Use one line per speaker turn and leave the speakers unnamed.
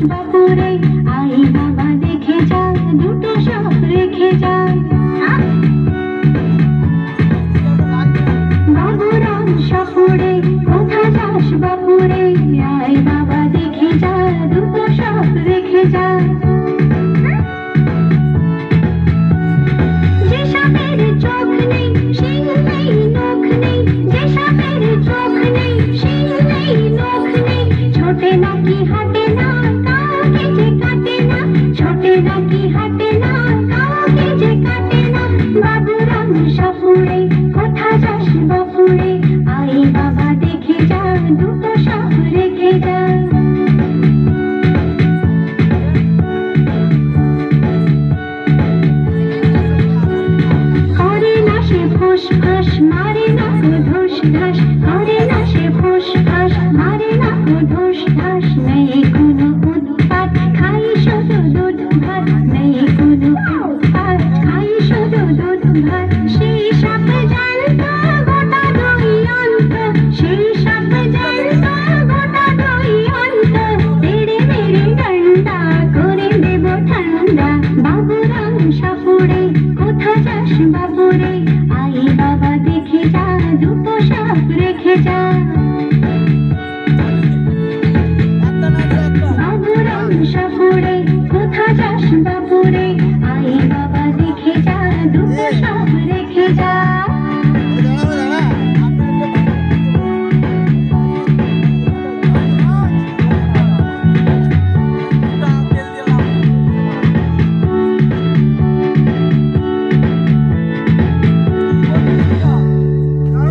বাপুরে, আই বাবা দেখে যা, দুটো সব রেখে যা। বাবুরাম সাপুরে, কোথা যাস বাপুরে, আই বাবা দেখে যা, দুটো সব রেখে যা।